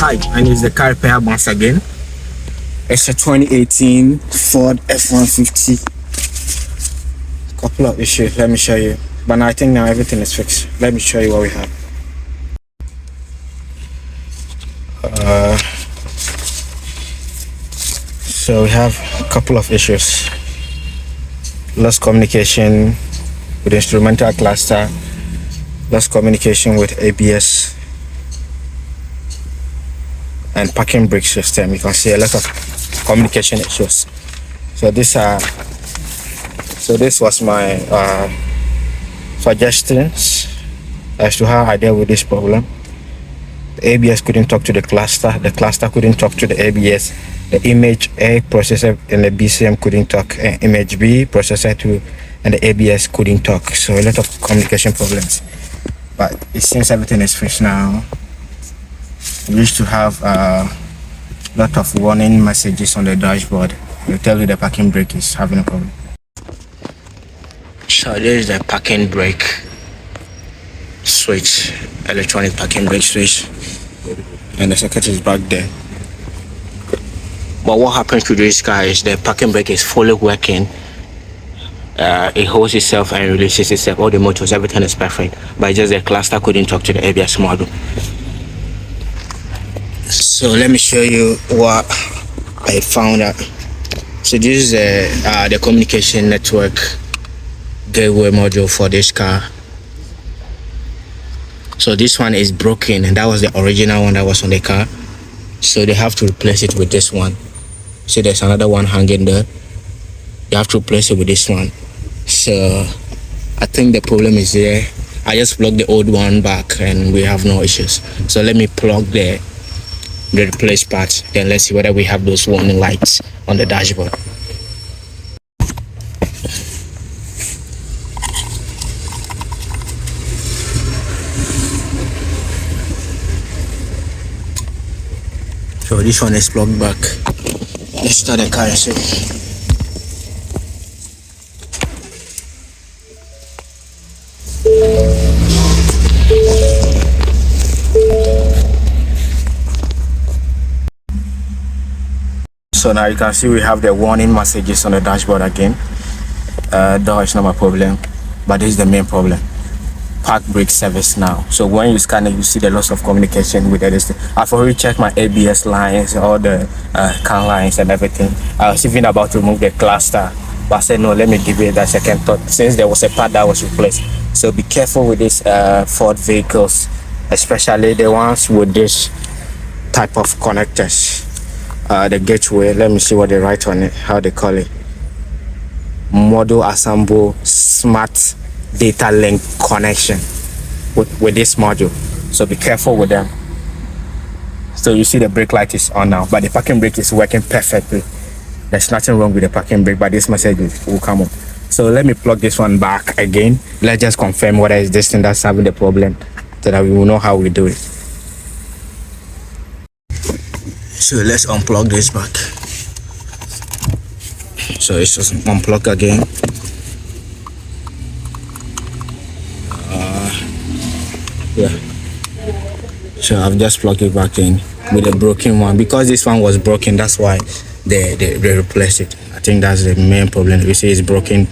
Hi, and it's the car repair once again. It's a 2018 Ford F-150. Couple of issues, let me show you. But now I think now everything is fixed. Let me show you what we have. So we have a couple of issues. Lost communication with instrumental cluster, lost communication with ABS, and parking brake system. You can see a lot of communication issues. So this was my suggestions as to how I deal with this problem. The ABS couldn't talk to the cluster couldn't talk to the ABS, the image A processor and the BCM couldn't talk, image B processor 2 and the ABS couldn't talk. So a lot of communication problems, but it seems everything is fixed now. We used to have a lot of warning messages on the dashboard. They tell you the parking brake is having a problem. So this is the parking brake switch, electronic parking brake switch, and the socket is back there. But what happens to this car is the parking brake is fully working. It holds itself and releases itself. All the motors, everything is perfect, but just the cluster couldn't talk to the ABS module. So let me show you what I found out. So this is the communication network gateway module for this car. So this one is broken, and that was the original one that was on the car. So they have to replace it with this one. So there's another one hanging there. You have to replace it with this one. So I think the problem is there. I just plugged the old one back and we have no issues. So let me plug the replace part, then let's see whether we have those warning lights on the dashboard. So this one is plugged back. Let's start the car and see. So now you can see we have the warning messages on the dashboard again. Door is not my problem, but this is the main problem. Park brake service now. So when you scan it, you see the loss of communication with the I've already checked my ABS lines, all the CAN lines and everything. I was even about to remove the cluster, but I said no, let me give it a second thought since there was a part that was replaced. So be careful with these Ford vehicles, especially the ones with this type of connectors. The gateway, let me see what they write on it, how they call it. Module assemble smart data link connection with this module. So be careful with them. So you see the brake light is on now, but the parking brake is working perfectly. There's nothing wrong with the parking brake, but this message will come up. So let me plug this one back again. Let's just confirm whether it's this thing that's having the problem, so that we will know how we do it. So let's unplug this back. So it's just unplug again. Yeah. So I've just plugged it back in with a broken one because this one was broken. That's why they replaced it. I think that's the main problem. You see it's broken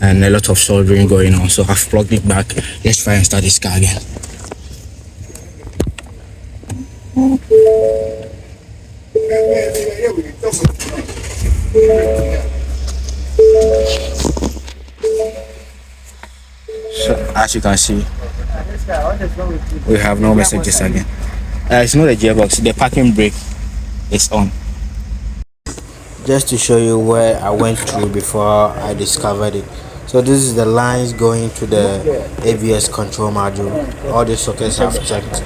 and a lot of soldering going on. So I've plugged it back. Let's try and start this car again. So as you can see, we have no messages again. It's not a gearbox, the parking brake is on. Just to show you where I went through before I discovered it. So this is the lines going to the ABS control module. All the sockets have checked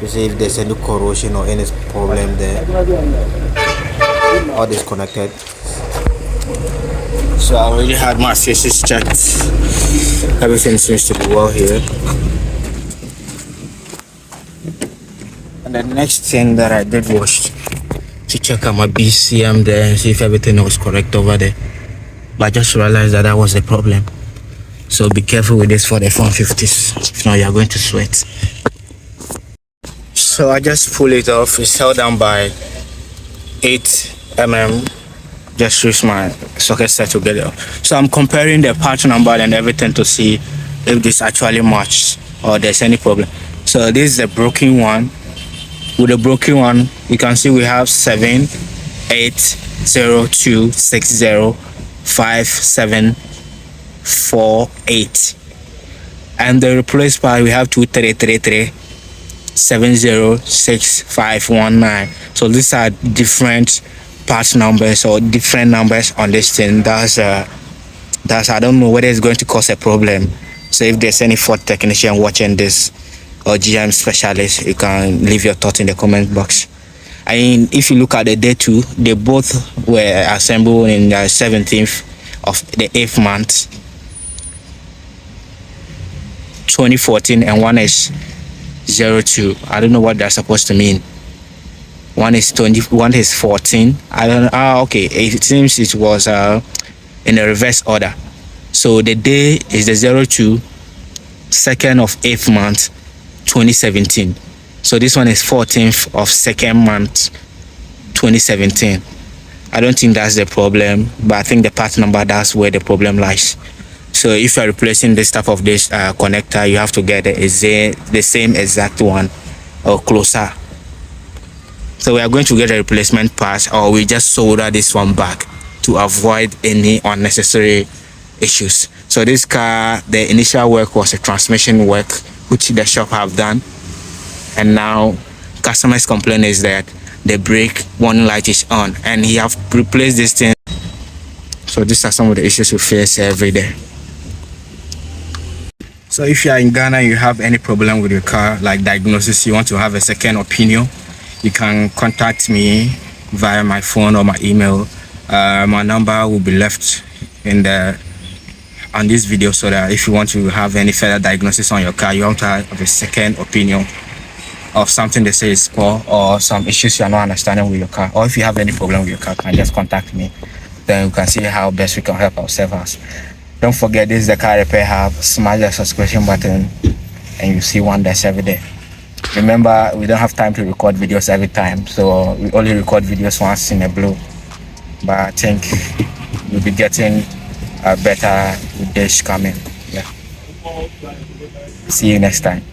to see if there's any corrosion or any problem there. All disconnected. So I already had my faces checked. Everything seems to be well here. And the next thing that I did was to check out my BCM there and see if everything was correct over there. But I just realized that was the problem. So be careful with this for the F-150s. If not, you are going to sweat. So I just pull it off. It's held down by 8 mm. Just use my socket set to get it off. So I'm comparing the part number and everything to see if this actually matches or there's any problem. So this is the broken one. With the broken one, you can see we have 78026057448, and the replaced part we have 2333706519. So these are different part numbers or different numbers on this thing. That's I don't know whether it's going to cause a problem. So if there's any Ford technician watching this or GM specialist, you can leave your thoughts in the comment box. I mean, if you look at the day 2, they both were assembled in the 17th of the 8th month 2014, and one is 02. I don't know what that's supposed to mean. One is 20, one is 14. I don't know. Okay, it seems it was in a reverse order. So the day is the 02, 2nd of 8th month 2017. So this one is 14th of 2nd month 2017. I don't think that's the problem, but I think the part number, that's where the problem lies. So if you're replacing this type of this connector, you have to get the same exact one or closer. So we are going to get a replacement part, or we just solder this one back to avoid any unnecessary issues. So this car, the initial work was a transmission work, which the shop have done, and now customers' complaint is that the brake warning light is on, and he have replaced this thing. So these are some of the issues we face every day. So if you are in Ghana, you have any problem with your car, like diagnosis, you want to have a second opinion, you can contact me via my phone or my email. My number will be left on this video, so that if you want to have any further diagnosis on your car, you want to have a second opinion of something they say is poor or some issues you are not understanding with your car, or if you have any problem with your car, can just contact me. Then we can see how best we can help ourselves. Don't forget, this is the Car Repair Hub. Smash the subscription button and you see wonders every day. Remember, we don't have time to record videos every time, so we only record videos once in a blue. But I think we'll be getting better with this coming. Yeah. See you next time.